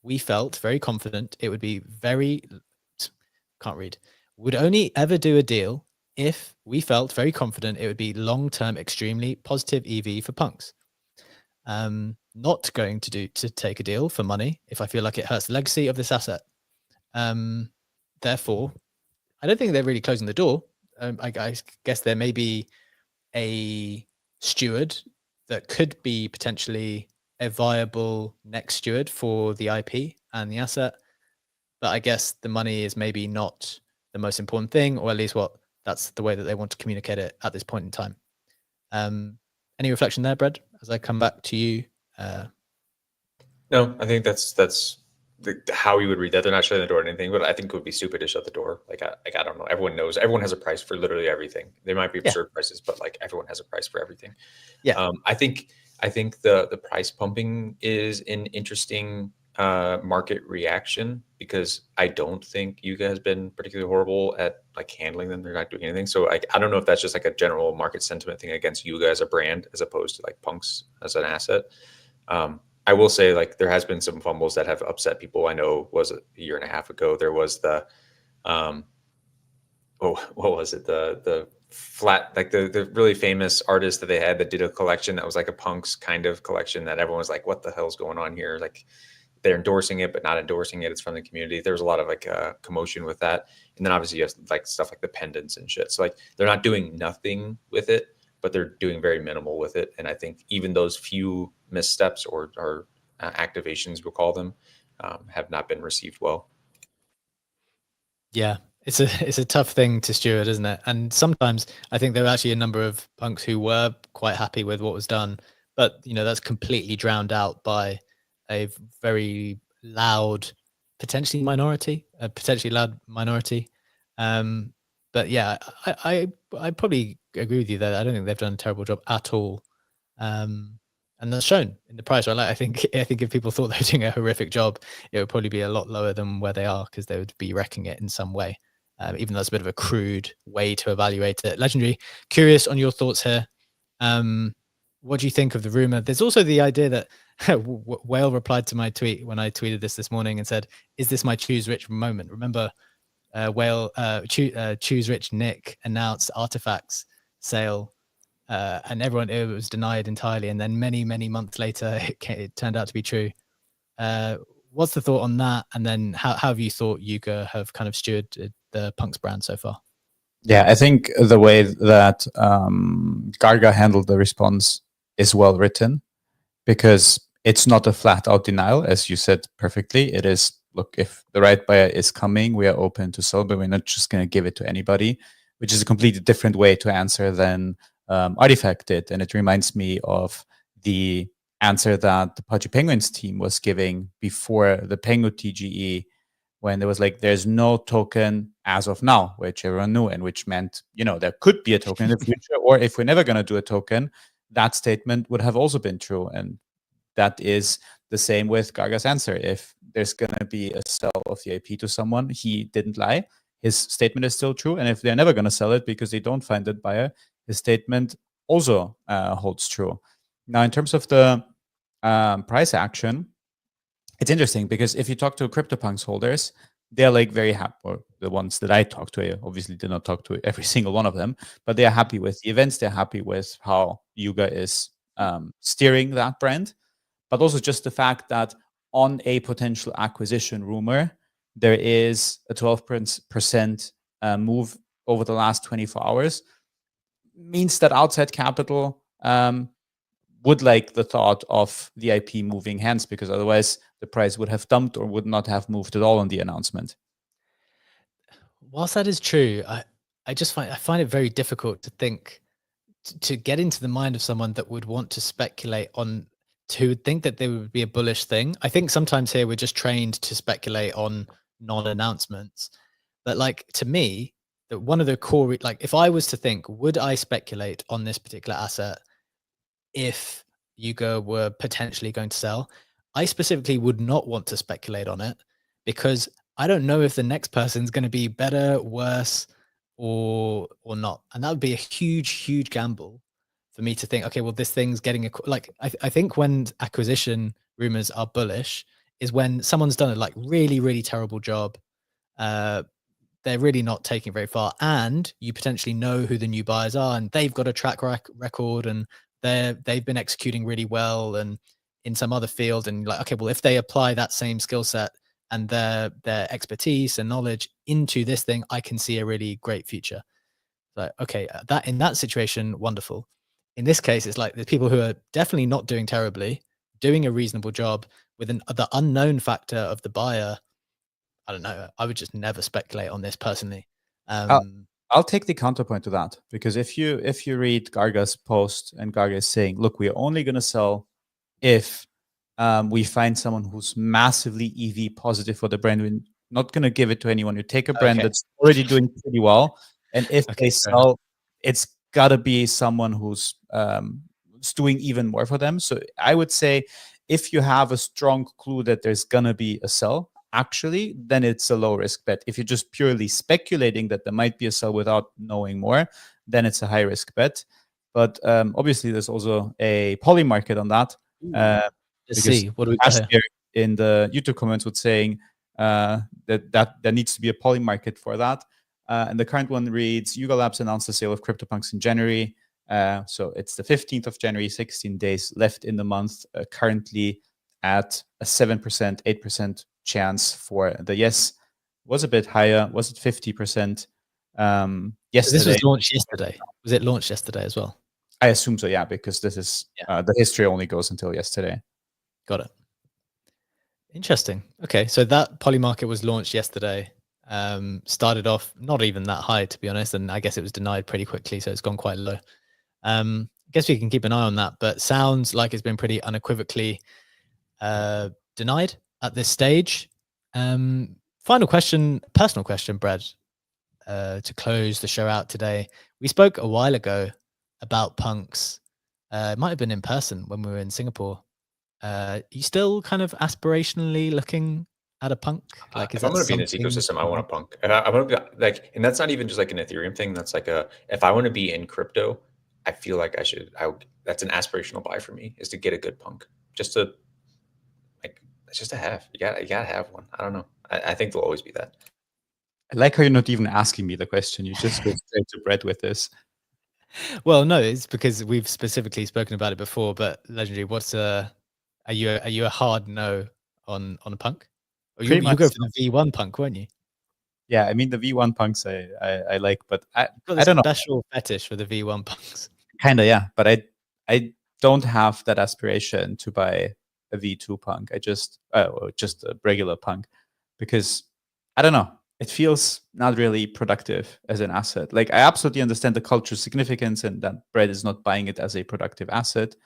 we felt very confident it would be would only ever do a deal if we felt very confident it would be long-term extremely positive EV for punks. Not going to take a deal for money if I feel like it hurts the legacy of this asset. Therefore, I don't think they're really closing the door. I guess there may be a steward that could be potentially a viable next steward for the IP and the asset. But I guess the money is maybe not the most important thing, or at least that's the way that they want to communicate it at this point in time. Any reflection there, Brad, as I come back to you? No, I think that's how you would read that. They're not shutting the door or anything, but I think it would be stupid to shut the door. Like I don't know. Everyone knows. Everyone has a price for literally everything. There might be absurd prices, but like everyone has a price for everything. Yeah. I think the price pumping is an interesting market reaction, because I don't think Yuga has been particularly horrible at like handling them. They're not doing anything. So I don't know if that's just like a general market sentiment thing against Yuga as a brand, as opposed to like punks as an asset. I will say, like, there has been some fumbles that have upset people. I know was a year and a half ago, there was the, what was it? The flat, like the really famous artist that they had that did a collection that was like a punks kind of collection that everyone was like, what the hell's going on here? Like, they're endorsing it, but not endorsing it. It's from the community. There was a lot of like commotion with that. And then obviously you have like stuff like the pendants and shit. So like, they're not doing nothing with it, but they're doing very minimal with it. And I think even those few missteps or activations, we'll call them, have not been received well. Yeah, it's a tough thing to steward, isn't it? And sometimes I think there were actually a number of punks who were quite happy with what was done, but that's completely drowned out by a very loud, potentially loud minority. But yeah, I probably agree with you there. I don't think they've done a terrible job at all. And that's shown in the price, right? Like, I think if people thought they were doing a horrific job, it would probably be a lot lower than where they are, because they would be wrecking it in some way. Even though it's a bit of a crude way to evaluate it. Legendary, curious on your thoughts here. What do you think of the rumor? There's also the idea that Whale replied to my tweet when I tweeted this morning and said, "Is this my choose rich moment?" Remember, Whale choose rich Nick announced Artifacts sale. And it was denied entirely. And then many months later, it turned out to be true. What's the thought on that? And then how have you thought Yuga have kind of stewarded the punks brand so far? Yeah, I think the way that Garga handled the response is well written, because it's not a flat out denial, as you said perfectly. It is, look, if the right buyer is coming, we are open to sell, but we're not just going to give it to anybody, which is a completely different way to answer than Artifact did. And it reminds me of the answer that the Pudgy Penguins team was giving before the Pengu TGE, when there was like, there's no token as of now, which everyone knew, and which meant, there could be a token in the future, or if we're never going to do a token, that statement would have also been true. And that is the same with Garga's answer. If there's going to be a sell of the IP to someone, he didn't lie. His statement is still true. And if they're never going to sell it because they don't find that buyer, his statement also holds true. Now, in terms of the price action, it's interesting, because if you talk to CryptoPunks holders, they're like very happy, or the ones that I talk to. I obviously did not talk to every single one of them, but they're happy with the events. They're happy with how Yuga is steering that brand, but also just the fact that on a potential acquisition rumor, there is a 12% move over the last 24 hours, means that outside capital would like the thought of the IP moving hands, because otherwise the price would have dumped or would not have moved at all on the announcement. Whilst that is true, I find it very difficult to think, to get into the mind of someone that would want to speculate on, to think that there would be a bullish thing. I think sometimes here we're just trained to speculate on non-announcements. But like, to me, that one of the core, like, if I was to think, would I speculate on this particular asset if Yuga were potentially going to sell? I specifically would not want to speculate on it, because I don't know if the next person's going to be better, worse, or not. And that would be a huge gamble for me to think, okay, well, this thing's getting I think when acquisition rumors are bullish is when someone's done a like really terrible job they're really not taking it very far. And you potentially know who the new buyers are, and they've got a track record, and they've been executing really well and in some other field. And like, okay, well, if they apply that same skill set and their expertise and knowledge into this thing, I can see a really great future. So, okay, that in that situation, wonderful. In this case, it's like the people who are definitely not doing terribly, doing a reasonable job with the unknown factor of the buyer. I don't know. I would just never speculate on this personally. I'll take the counterpoint to that, because if you read Garga's post, and Garga is saying, look, we're only going to sell if we find someone who's massively EV positive for the brand. We're not going to give it to anyone. You take a brand that's already doing pretty well, and if they sell, it's got to be someone who's doing even more for them. So I would say, if you have a strong clue that there's going to be a sell, actually, then it's a low risk bet. If you're just purely speculating that there might be a sell without knowing more, then it's a high risk bet. But obviously, there's also a poly market on that. Let's see, what do we got here? In the YouTube comments was saying that there needs to be a poly market for that. And the current one reads, Yuga Labs announced the sale of CryptoPunks in January. So it's the 15th of January, 16 days left in the month, currently at a 7%, 8% chance for the yes. Was a bit higher. Was it 50%? Yesterday. So this was launched yesterday. Was it launched yesterday as well? I assume so, yeah, because this is the history only goes until yesterday. Got it. Interesting. Okay, so that poly market was launched yesterday. Started off not even that high, to be honest, and I guess it was denied pretty quickly, so it's gone quite low. I guess we can keep an eye on that, but sounds like it's been pretty unequivocally denied at this stage. Final question, personal question, Brad, to close the show out today. We spoke a while ago about punks. It might have been in person when we were in Singapore. You still kind of aspirationally looking at a punk? Like, if I'm going to be in this ecosystem, I want a punk. And I want to be like, and that's not even just like an Ethereum thing. That's like if I want to be in crypto, I feel like that's an aspirational buy for me, is to get a good punk. Just to have. You gotta have one. I don't know. I think there'll always be that. I like how you're not even asking me the question. You just go straight to Brett with this. Well, no, it's because we've specifically spoken about it before. But Legendary, are you a hard no on a punk? Or you go for the V1 punk, weren't you? Yeah, I mean the V1 punks I like, but I don't know. Special fetish for the V1 punks. Kinda, yeah. But I don't have that aspiration to buy a V2 punk. I just a regular punk, because I don't know. It feels not really productive as an asset. Like, I absolutely understand the cultural significance and that Brett is not buying it as a productive asset.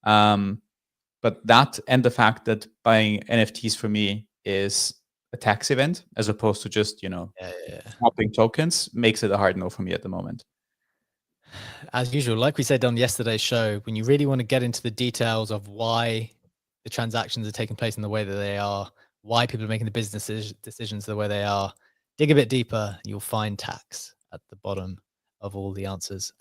But that, and the fact that buying NFTs for me is a tax event as opposed to just, swapping tokens, makes it a hard no for me at the moment. As usual, like we said on yesterday's show, when you really want to get into the details of why the transactions are taking place in the way that they are, why people are making the business decisions the way they are, dig a bit deeper, you'll find tax at the bottom of all the answers.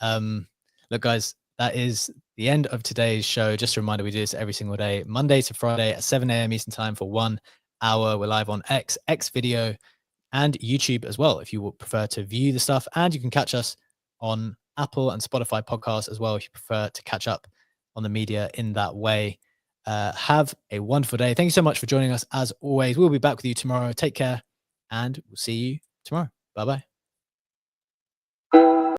Look, guys, that is the end of today's show. Just a reminder, we do this every single day, Monday to Friday at 7 a.m. Eastern time for 1 hour. We're live on X video, and YouTube as well, if you would prefer to view the stuff. And you can catch us on Apple and Spotify podcasts as well, if you prefer to catch up on the media in that way. Have a wonderful day. Thank you so much for joining us. As always, we'll be back with you tomorrow. Take care, and we'll see you tomorrow. Bye-bye.